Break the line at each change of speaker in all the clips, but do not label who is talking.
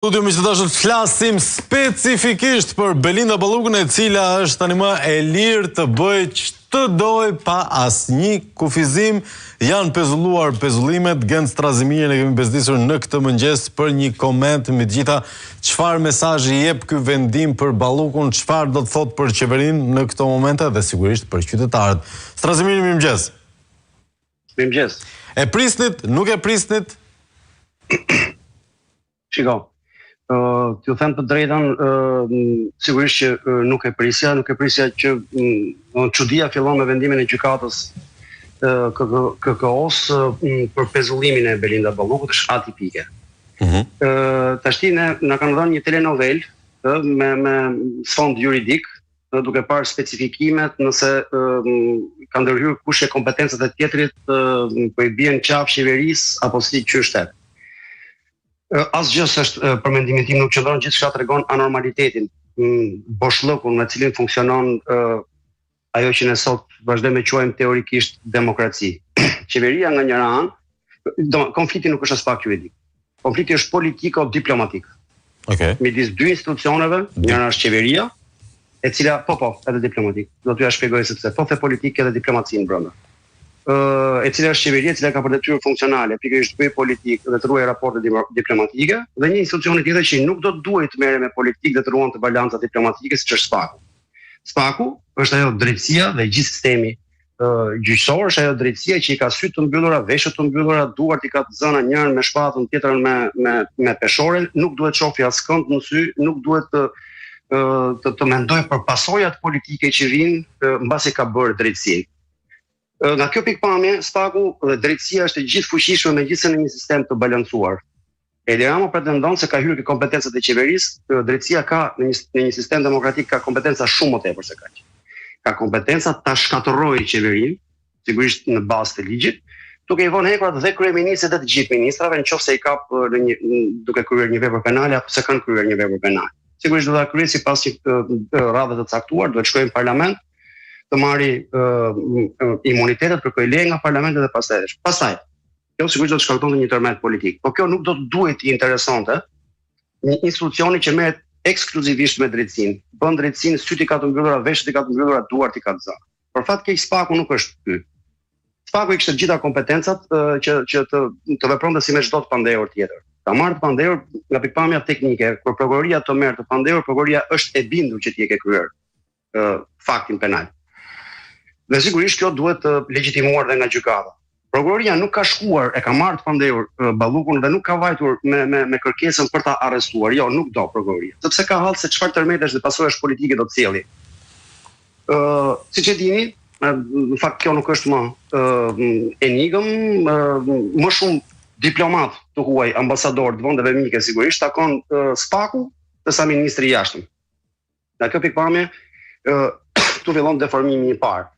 Studio me që të dashur flasim specifikisht për Belinda Ballukën, e cila është tani më e lirë të bëjë ç'të doj pa asnjë kufizim. Janë pezulluar pezullimet. Gent Strazimirin e kemi bezdisur në këtë mëngjes për një koment me gjitha çfarë mesazhi jep ky vendim për Ballukën, çfarë do të thotë për qeverinë në këto momente dhe sigurisht për qytetarët. Strazimiri, mirëmëngjes.
Mirëmëngjes.
E prisnit, nuk e prisnit?
Shiko. T'ju them të drejtën, sigurisht që nuk e prisja që çudia fillon me vendimin e gjykatës KKO-s për pezullimin e Belinda Ballukut, është atipike. Tashti na kanë dhënë një telenovel me sfond juridik, duke parë specifikimet nëse ka ndërhyrë kush e kompetencat e tjetrit, po i bien qafë qeverisë apo si qyshtet. Asgjë s'është, për mendimin tim, nuk qëndron, gjithçka tregon anormalitetin, boshllëkun me cilin funksionon ajo që ne sot vazhdojmë të quajmë teorikisht demokraci. Qeveria nga njëra anë, konflikti nuk është as pak juridik. Konflikti është politik apo diplomatik. Midis dy institucioneve, njëra është qeveria, e cila edhe diplomatik. Do t'ju shpjegoj sepse po the politik edhe diplomacinë brenda. E cila është qeveria, e cila ka për detyrë funksionale, pikërisht bëj politik dhe të ruajë raporte diplomatike, dhe një institucion tjetër që nuk do të duhet të merret me politikë dhe të ruante balanca diplomatike, siç është SPAK-u. SPAK-u është ajo drejtësia dhe gjithë sistemi gjyqësor, është ajo drejtësia që i ka sy të mbyllura, veshët të mbyllura, duart i ka të zëna njërin me shpatën, tjetrën me peshore, nuk duhet shohë askënd në sy, nuk duhet të mendoj për pasojat politike që vinë mbasi ka bërë drejtësinë. Nga kjo pikpamje, SPAK-u dhe drejtësia është e gjithë fuqishme megjithëse në një sistem të balancuar. Edi Rama pretendon se ka hyrë ke kompetencat e qeverisë, drejtësia ka në një sistem demokratik ka kompetenca shumë më tepër se kaq. Ka kompetenca ta shkatërrojë qeverinë, sigurisht në bazë të ligjit, duke i vënë hekurat dhe kryeministrit dhe të gjithë ministrave nëse i kap duke kryer një vepër penale apo se kanë kryer një vepër penale. Sigurisht do ta kryejë sipas një radhe të caktuar, duhet shkojë në parlament të marri imunitetet, kërkoj leje nga parlamenti dhe pastaj. Kjo sigurisht do të shkaktonte një tërmet politik. Po kjo nuk do të duhet të interesonte një institucioni që merret ekskluzivisht me drejtësinë. Bën drejtësinë, syt i ka të mbyllura, veshët i ka të mbyllura, duart i ka të zëna. Për fat keq SPAK-u nuk është ky. SPAK-u i kishte gjitha kompetencat që të vepronte si me çdo të pandehur tjetër. Ta marrë të pandehur nga pikpamja teknike, kur prokuroria të merr të pandehur, prokuroria është e bindur që ti e ke kryer faktin penal. Dhe sigurisht kjo duhet të legjitimuar dhe nga gjykata. Prokuroria nuk ka shkuar, e ka marrë të pandehur Ballukun dhe nuk ka vajtur me kërkesën për ta arrestuar. Jo, nuk do prokuroria. Sepse ka hallë se çfarë tërmetesh dhe pasojash politike do të cilli. Siç e dini, në fakt kjo nuk është më enigm, më shumë diplomat të huaj, ambasador të vendeve mike sigurisht takon SPAK-u dhe sa ministri i jashtëm. Nga kjo pikpamje, tu fillon deformimi i parë.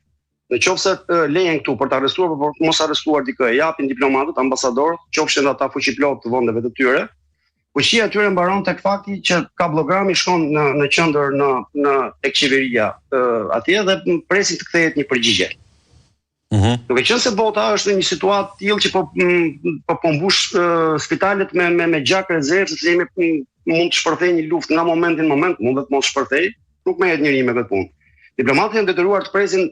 Në qoftë se lejen këtu për të arrestuar apo mos arrestuar dikë, japin diplomatët, ambasadorët, qofshin ata fuqiplot të vendeve të tyre. Fuqia e tyre mbaron tek fakti që ka blogrami shkon në qendër tek qeveria atje dhe presin të kthehet një përgjigje. Duke qenë se bota është në një situatë tillë që po mbush spitalet me gjak rezervë, sepse mund të shpërthejë një luftë nga momenti në moment, mund të mos shpërthejë, nuk merret njëri me këtë punë. Diplomatët janë detyruar të presin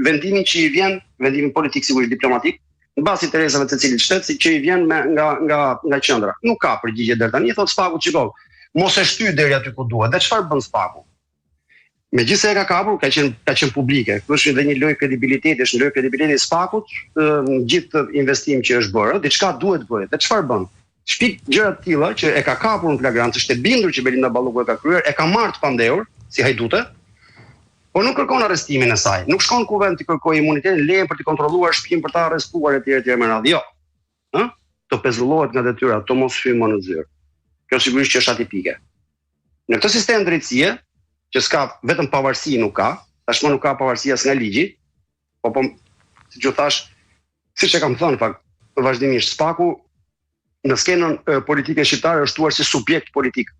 vendimin që i vjen, vendimin politik sigurisht diplomatik, në bazë interesave të cilit shtet, si që i vjen nga qendra. Nuk ka përgjigje deri tani, thotë SPAK-u, shikoj, mos e shty deri aty ku duhet. Dhe çfarë bën SPAK-u? Megjithëse e ka kapur, ka qenë publike. Kjo është edhe një lojë kredibiliteti, është një lojë kredibiliteti SPAK-ut, në gjithë investim që është bërë, diçka duhet bëhet. Dhe çfarë bën? Shpik gjëra të tilla që e ka kapur në flagrancë, është e bindur që Belinda Balluku e ka kryer, e ka marrë të pandehur, si hajdute. Po nuk kërkon arrestimin e saj, nuk shkon kuvend të kërkojë imunitetin, lejen për të kontrolluar shtëpinë për ta arrestuar etj me radhë. Jo. Të pezullohet nga detyra, të mos hyjë më në zyrë. Kjo sigurisht që është atipike. Në këtë sistem drejtësie, që s'ka vetëm pavarësi nuk ka, tashmë nuk ka pavarësi as nga ligji, po siç u thash, siç e kam thënë fakt, vazhdimisht SPAK-u në skenën politike shqiptare është tuar si subjekt politik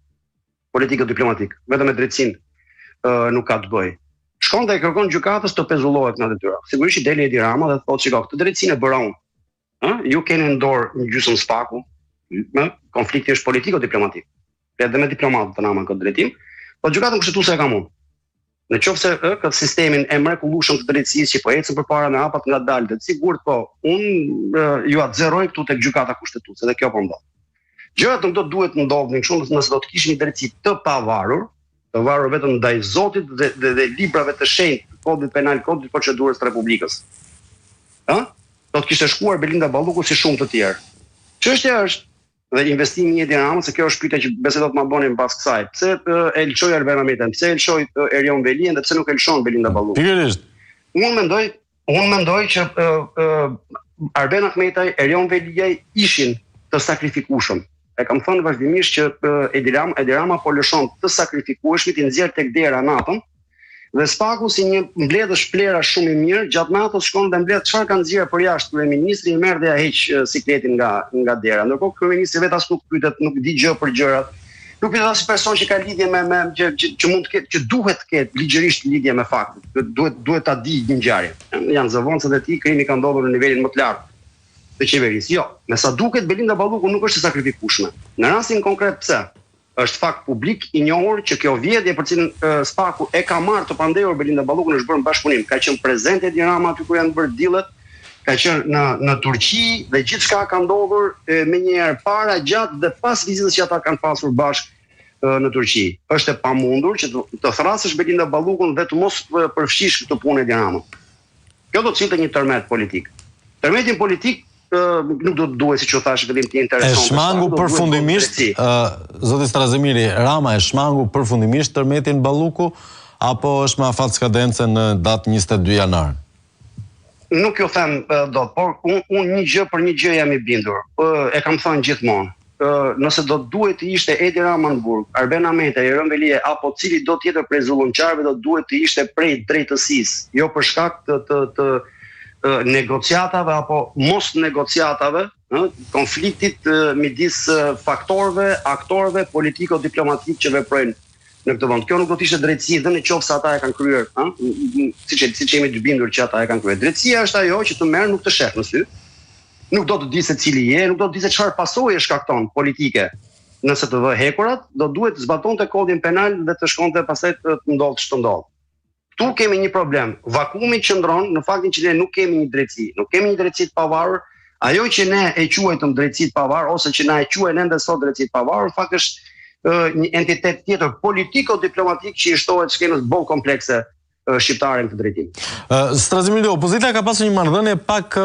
diplomatik, vetëm me drejtësinë nuk ka të bëjë. Shkon dhe i kërkon gjykatës të pezullohet nga detyra. Sigurisht i deli Edi Rama dhe thotë, shiko, këtë drejtësinë e bëra unë. Ju keni në dorë një gjysmë SPAK-u, konflikti është politiko-diplomatik. Edhe me diplomatët të nama në këtë drejtim, po gjykata kushtetuese e ka mund. Në qoftë se këtë sistemin e mrekullueshëm të drejtësisë që po ecën përpara me hapat ngadalë, të sigurt po, unë ju atzeroj këtu tek gjykata kushtetuese dhe kjo po ndodh. Gjërat nuk do duhet të ndodhin kështu nëse do të kishim një drejtësi të pavarur vetëm ndaj Zotit dhe librave të shenjtë, kodit penal, kodit procedurës të Republikës. Do të kishte shkuar Belinda Balluku si shumë të tjerë. Çështja është dhe investimi i Edi Ramës, se kjo është pyetja që besoj do të ma bënin pas kësaj. Pse e lëshoi Arben Ahmetin, pse e lëshoi Erion Velien dhe pse nuk e lëshon Belinda Balluku?
Pikërisht.
Unë mendoj që Arben Ahmeti, Erion Veliaj ishin të sakrifikueshëm. E kam thënë vazhdimisht që Edi Rama po lëshon të sakrifikueshmit i nxjerr tek dera natën. Dhe Spaku si një mbledhës shplera shumë i mirë, gjatë natës shkon dhe mbledh çfarë ka nxjerrë për jashtë kryeministri, i merr dhe ja heq sikletin nga dera. Ndërkohë kryeministri vetas nuk pyetet, nuk di gjë për gjërat. Nuk pyetet as person që ka lidhje me që mund të ketë, që duhet të ketë ligjërisht lidhje me faktet. Duhet ta di një ngjarje. Janë zëvendësat e tij, krimi ka ndodhur në nivelin më të lartë të qeverisë. Jo, me sa duket Belinda Balluku nuk është e sakrifikueshme. Në rastin konkret pse? Është fakt publik i njohur që kjo vjedhje për cilën Spaku e ka marrë të pandehur Belinda Balluku është bërë bashkëpunim. Ka qenë prezente Edi Rama aty kur janë bërë dillet, ka qenë në Turqi dhe gjithçka ka ndodhur menjëherë para, gjatë dhe pas vizitës që ata kanë pasur bashkë në Turqi. Është e pamundur që të thrasësh Belinda Ballukun dhe të mos përfshish këtë punë Edi Ramën. Kjo do të sillte një tërmet politik. Tërmetin politik nuk do të duhet, siç u thash, fillim të interesonte.
E shmangu përfundimisht, zoti Strazemiri, Rama e shmangu përfundimisht tërmetin Balluku, apo është me afat skadence në datë 22 janar?
Nuk ju them dot, por unë për një gjë jam i bindur. E kam thënë gjithmonë. Nëse do të duhet të ishte Edi Rama në burg, Arben Ahmeti, Erion Velie apo cili do tjetër prej zullumçarëve do duhet të ishte prej drejtësisë, jo për shkak të negociatave apo mos negociatave, konfliktit midis faktorëve, aktorëve politiko-diplomatik që veprojnë në këtë vend. Kjo nuk do të ishte drejtësi dhe në qoftë se ata e kanë kryer, siç jemi të bindur që ata e kanë kryer. Drejtësia është ajo që të merr nuk të sheh në sy, nuk do të di se cili je, nuk do të di se çfarë pasojë shkakton politike. Nëse të vë hekurat, do duhet të zbatonte kodin penal dhe të shkonte pastaj të ndodhë ç'të ndodh. Tu kemi një problem. Vakumi qëndron në faktin që ne nuk kemi një drejtësi. Nuk kemi një drejtësi të pavarur. Ajo që ne e quajtëm drejtësi të pavarur ose që na e quajnë ende sot drejtësi të pavarur, fakt është një entitet tjetër politiko-diplomatik që i shtohet skenës boll komplekse shqiptare në këtë drejtim.
Strazemiri, opozita ka pasur një marrëdhënie pak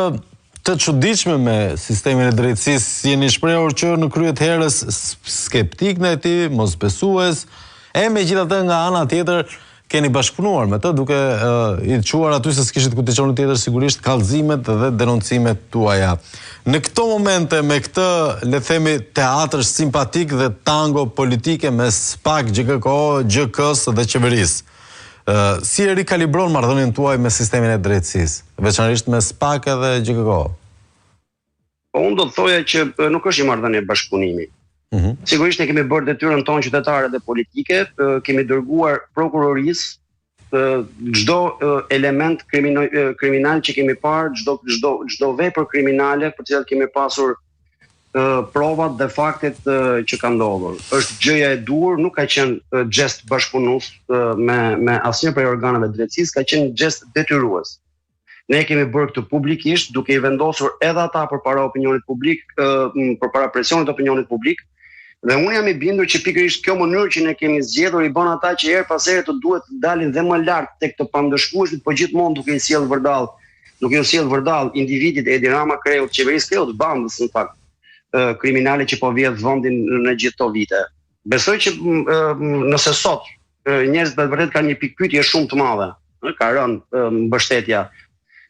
të çuditshme me sistemin e drejtësisë. Jeni shprehur që në krye të herës skeptik ndaj tij, mosbesues, megjithatë nga ana tjetër keni bashkëpunuar me të, duke i quar aty se s'kishit ku të qoni tjetër sigurisht kallëzimet dhe denoncimet tuaja. Në këto momente, me këtë, le themi, teatr simpatik dhe tango politike me SPAK, GKK, GK-s dhe qeverisë, si e rikalibron marrëdhënien tuaj me sistemin e drejtësisë, veçanërisht me SPAK edhe GKK?
Unë do të thoja që nuk është një marrëdhënie bashkëpunimi. Sigurisht ne kemi bërë detyrën tonë qytetare dhe politike, kemi dërguar prokurorisë çdo element kriminal që kemi parë, çdo vepër kriminale për të cilat kemi pasur provat dhe faktet që kanë ndodhur. Është gjëja e duhur, nuk ka qenë gest bashkëpunues me asnjë prej organeve të drejtësisë, ka qenë gest detyrues. Ne kemi bërë këtë publikisht, duke i vendosur edhe ata përpara opinionit publik, përpara presionit të opinionit publik. Dhe unë jam i bindur që pikërisht kjo mënyrë që ne kemi zgjedhur i bën ata që her pas here të duhet të dalin dhe më lart tek të pandëshkueshmit, por gjithmonë duke i sjellë vërdall individit Edi Rama, kreut qeverisë, kreut bandës në fakt kriminale që po vjedh vendin në gjithë këto vite. Besoj që nëse sot njerëzit vërtet kanë një pikë pyetje shumë të madhe, ka rënë mbështetja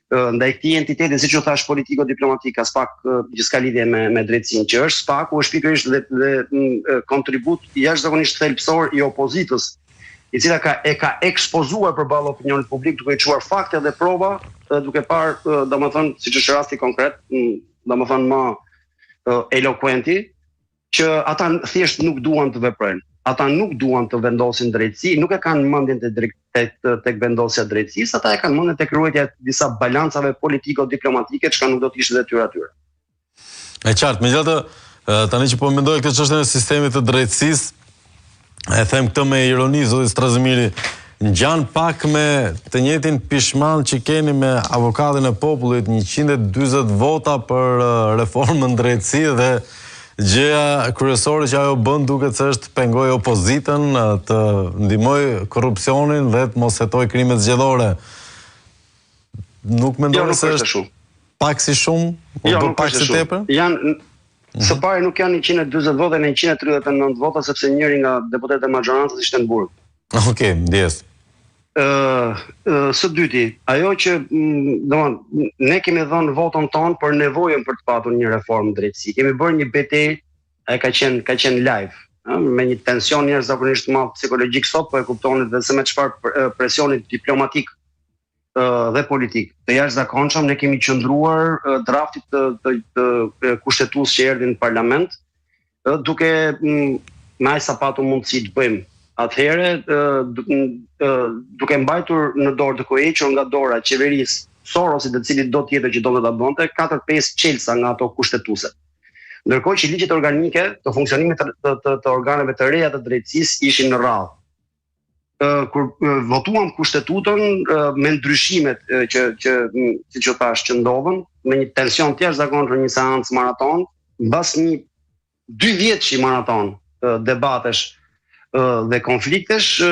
ndaj këtij entiteti, siç u thash, politiko-diplomatik, ka SPAK gjithçka lidhje me drejtësinë që është. SPAK-u është pikërisht dhe kontribut jashtëzakonisht thelbësor i opozitës, i cila e ka ekspozuar përballë opinionit publik duke i çuar fakte dhe prova, duke parë, domethënë, siç është rasti konkret, domethënë më elokuenti, që ata thjesht nuk duan të veprojnë. Ata nuk duan të vendosin drejtësi, nuk e kanë mendjen tek vendosja e drejtësisë, ata e kanë mendjen tek ruajtja e disa balancave politiko-diplomatike, çka nuk do të ishte detyra e tyre.
E qartë, megjithatë, Tani që po mendoj këtë çështën e sistemit të drejtësisë, e them këtë me ironi, zoti Strazimiri, ngjan pak me të njëjtin pishman që keni me avokatin e popullit, 140 vota për reformën drejtësi dhe gjëja kryesore që ajo bën duket se është pengoj opozitën, të ndihmoj korrupsionin dhe të mos hetoj krimet zgjedhore. Nuk mendoj se është pak si shumë,
nuk
pak si tepër?
Së pari nuk janë 140 vota në 139 vota, sepse njëri nga deputetët e majorancës ishte në burg.
Okej, ndjes.
Së dyti, ajo që ne kemi dhënë votën tonë për nevojën për të patur një reformë drejtësi. Kemi bërë një betejë, ai ka qenë live, me një tension jashtëzakonisht të madh psikologjik sot, po e kuptoni dhe se me çfarë presioni diplomatik dhe politik të jashtëzakonshëm ne kemi qëndruar draftit të kushtetues që erdhi në parlament, duke me aq sa patur mundësi të bëjmë atëherë, duke mbajtur në dorë të kohequr nga dora e qeverisë Sorosit, të cilit do tjetër që do të ta bënte 4-5 çelësa nga ato kushtetuese. Ndërkohë që ligjet organike të funksionimit të organeve të reja të drejtësisë ishin në radhë. Kur votuam kushtetutën me ndryshimet që siç u thash që ndodhen, me një tension të jashtëzakonshëm, një seancë maraton, mbas një 2 vjetësh maraton debatesh dhe konfliktesh,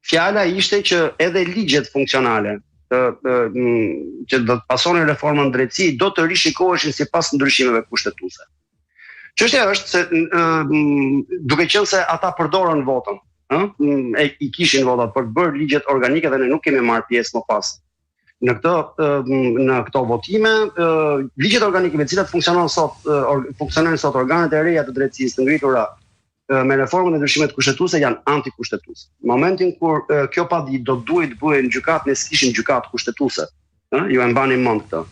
fjala ishte që edhe ligjet funksionale që do të pasonin reformën drejtësi do të rishikoheshin sipas ndryshimeve kushtetuese. Çështja është se duke qenë se ata përdorën votën, i kishin votat për të bërë ligjet organike dhe ne nuk kemi marrë pjesë më pas në këto votime. Ligjet organike me të cilat funksionojnë sot organet e reja të drejtësisë të ngritura me reformën e ndryshimeve kushtetuese janë antikushtetuese. Në momentin kur kjo padi do duhet të bëhen në gjykatë, ne s'kishim gjykatë kushtetuese. Ju e mbani mend këtë.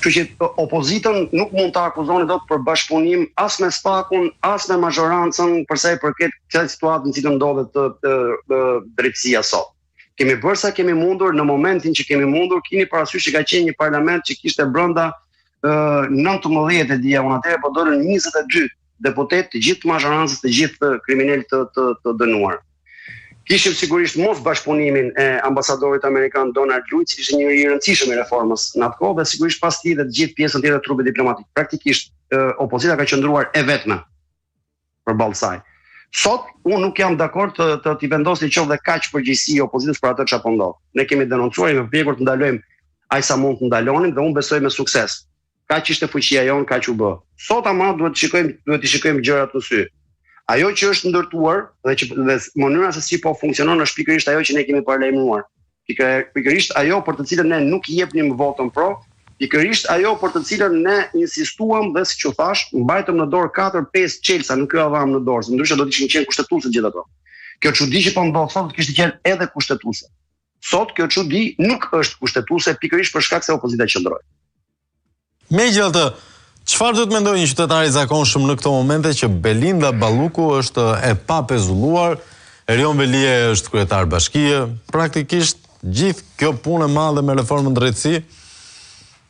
Kështu që opozitën nuk mund të akuzoni dot për bashkëpunim as me SPAK-un, as me majorancën për sa i përket kësaj situate në cilën ndodhet drejtësia sot. Kemi bërë sa kemi mundur, në momentin që kemi mundur, keni parasysh që ka qenë një parlament që kishte brenda 19 dia unë atëherë, po dolën 22 deputet, të gjithë majorancës, të gjithë kriminal të dënuar. Kishim sigurisht mos bashkëpunimin e ambasadorit amerikan Donald Lloyd, që ishte njëri i rëndësishëm i reformës në atë kohë, dhe sigurisht pas tij dhe të gjithë pjesën tjetër të trupit diplomatik. Praktikisht opozita ka qëndruar e vetme përballë saj. Sot unë nuk jam dakord të t'i vendosni qoftë dhe kaq përgjegjësi opozitës për atë çfarë po ndodh. Ne kemi denoncuar, kemi vepruar të ndalojmë aq sa mund të ndalonim dhe unë besoj me sukses. Kaq ishte fuqia jon, kaq u bë. Sot ama duhet të shikojmë gjërat në sy. Ajo që është ndërtuar dhe mënyra se si po funksionon është pikërisht ajo që ne kemi paralajmëruar. Pikërisht ajo për të cilën ne nuk i jepnim votën pro, pikërisht ajo për të cilën ne insistuam dhe siç u thash, mbajtëm në dorë 4-5 çelësa, nuk ky avam në dorë, ndryshe do të ishin qenë kushtetuese gjithë ato. Kjo çudi që po ndodh sot kishte qenë edhe kushtetuese. Sot kjo çudi nuk është kushtetuese pikërisht për shkak se opozita qëndroi.
Megjithatë, çfarë do të mendojë një qytetar i zakonshëm në këto momente që Belinda Balluku është e papezulluar, Erion Velie është kryetar bashkie, praktikisht gjithë kjo punë e madhe me reformën drejtësi,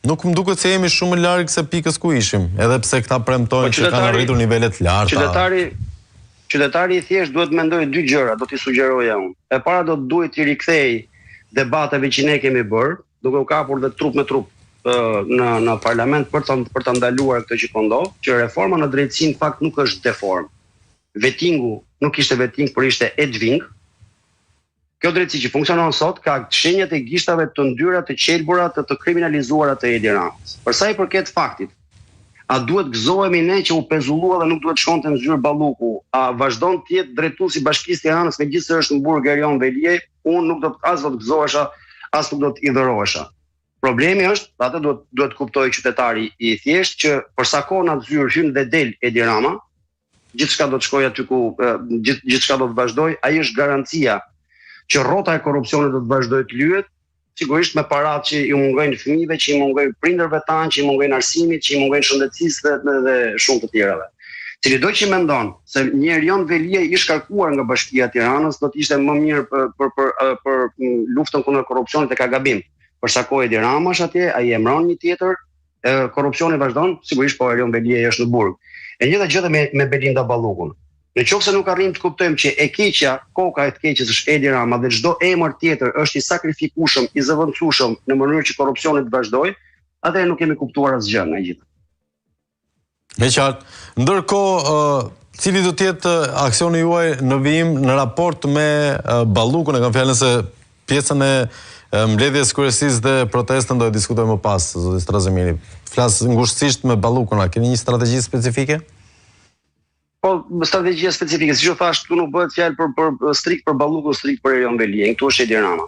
nuk më duket se jemi shumë larg se pikës ku ishim, edhe pse këta premtojnë që kanë arritur nivele të larta.
Qytetari i thjesht duhet mendojë 2 gjëra, do t'i sugjeroja unë. E para do të duhet t'i rikthej debateve që ne kemi bërë, duke u kapur dhe trup me trup në parlament për të ndaluar këtë që po ndodh, që reforma në drejtësi në fakt nuk është deform. Vetingu nuk ishte veting, por ishte edving. Kjo drejtësi që funksionon sot ka shenjat e gishtave të ndyra, të qelbura, të kriminalizuara të Edi Ramës. Për sa i përket faktit, a duhet gëzohemi ne që u pezullua dhe nuk duhet shkonte në zyrë Balluku, a vazhdon të jetë drejtuesi i Bashkisë Tiranës megjithëse është në burg Erion Velie, unë nuk do të gëzohesha, as nuk do të idhërohesha. Problemi është, atë duhet kuptoj qytetari i thjesht që për sa kohë në zyrë hyn dhe del Edi Rama, gjithçka do të shkojë aty ku gjithçka do të vazhdoj, ai është garancia që rrota e korrupsionit do të vazhdojë të lyhet, sigurisht me paratë që i mungojnë fëmijëve, që i mungojnë prindërve tanë, që i mungojnë arsimit, që i mungojnë shëndetësisë dhe shumë të tjerave. Cilido që mendon se një Erion Velie i shkarkuar nga Bashkia e Tiranës do të ishte më mirë për luftën kundër korrupsionit e ka gabim. Për sa kohë Edi Rama është atje, ai emëron një tjetër, korrupsioni vazhdon, sigurisht po Erion Belia është në burg. E njëjta gjë me Belinda Ballukun. Në qoftë se nuk arrim të kuptojmë që e keqja, koka e të keqes është Edi Rama dhe çdo emër tjetër është i sakrifikueshëm, i zëvendësueshëm në mënyrë që korrupsioni të vazhdojë, atëherë nuk kemi kuptuar asgjë nga gjithë.
Me qartë. Ndërkohë, cili do të jetë aksioni juaj në vijim në raport me Ballukun? E kam fjalën se pjesën e mbledhjes kryesisë dhe protestën do e diskutojmë më pas, zoti Strazemiri. Flas ngushtësisht me Ballukun, a keni një strategji specifike?
Po, strategjia specifike, siç u thash, këtu nuk bëhet fjalë për strikt për Ballukun, strikt për Erion Belien, këtu është Edi Rama.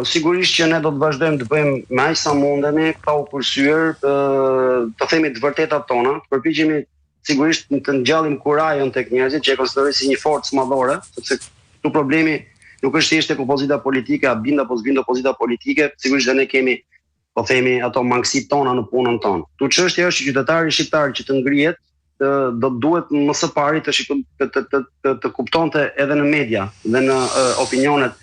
Sigurisht që ne do të vazhdojmë të bëjmë me aq sa mundemi pa u përsyer, të themi të vërtetat tona, të përpiqemi sigurisht të ngjallim kurajën tek njerëzit që e konsiderojnë si një forcë madhore, sepse këtu problemi nuk është thjesht tek opozita politike, a bind apo s'bind opozita politike, sigurisht dhe ne kemi, po themi, ato mangësitë tona në punën tonë. Tu çështja është që qytetari shqiptar që të ngrihet, do duhet më së pari të kuptonte edhe në media dhe në opinionet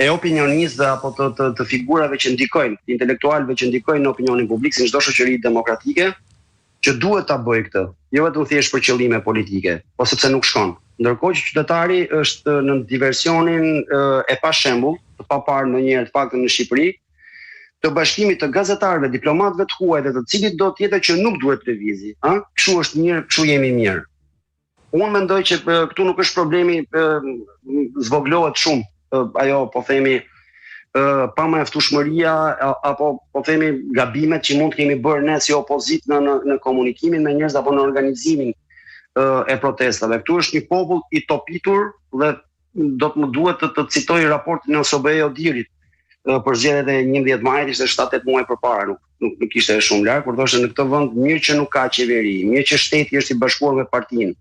e opinionistëve apo të figurave që ndikojnë, intelektualëve që ndikojnë në opinionin publik, si çdo shoqëri demokratike, që duhet ta bëjë këtë, jo vetëm thjesht për qëllime politike, po sepse nuk shkon. Ndërkohë që qytetari është në diversionin e pashembull, të paparë ndonjëherë të paktën në Shqipëri, të bashkimit të gazetarëve, diplomatëve të huaj dhe të cilit do të jetë që nuk duhet lëvizi, kështu është mirë, kështu jemi mirë. Unë mendoj që këtu nuk është problemi, zvoglohet shumë ajo, po themi, pa mjaftueshmëria apo po themi gabimet që mund të kemi bërë ne si opozitë në komunikimin me njerëz apo në organizimin e protestave. Këtu është një popull i topitur dhe do të më duhet të citoj raportin e OSBE Odirit për zgjedhjet e 11 majit, ishte 7-8 muaj përpara, nuk ishte shumë larg, por thoshte në këtë vend mirë që nuk ka qeveri, mirë që shteti është i bashkuar me partinë.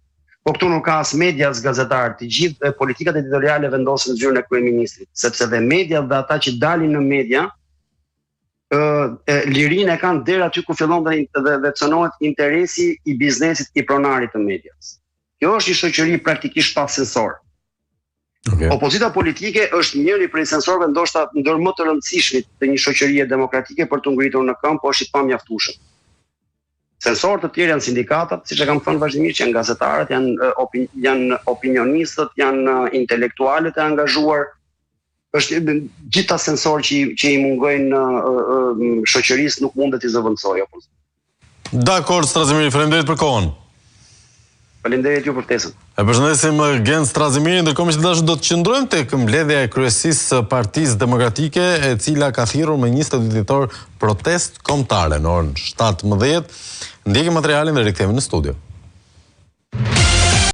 Po këtu nuk ka as media, as gazetar, të gjithë politikat editoriale vendosen në zyrën e kryeministrit, sepse dhe media dhe ata që dalin në media lirinë e kanë deri aty ku fillon dhe cënohet interesi i biznesit i pronarit të medias. Kjo është një shoqëri praktikisht pa sensor. Okay. Opozita politike është njëri prej sensorëve ndoshta ndër më të rëndësishmit të një shoqërie demokratike për të ngritur në këmbë, po është i pamjaftueshëm. Sensorë të tjerë janë sindikatat, siç e kam thënë vazhdimisht, janë gazetarët, janë opinionistët, janë intelektualët e angazhuar. Është gjithta sensorë që i mungojnë shoqërisë nuk mundet i zëvendësojë opozitë.
Dakor, Strazemiri, faleminderit për kohën.
Faleminderit ju për ftesën.
E përshëndesim Gen Strazemirin, ndërkohë që dashur do të qëndrojmë tek mbledhja e kryesisë së Partisë Demokratike, e cila ka thirrur me 22 ditor protestë kombëtare në orën 17. Ndjekim materialin dhe rikthehemi në studio.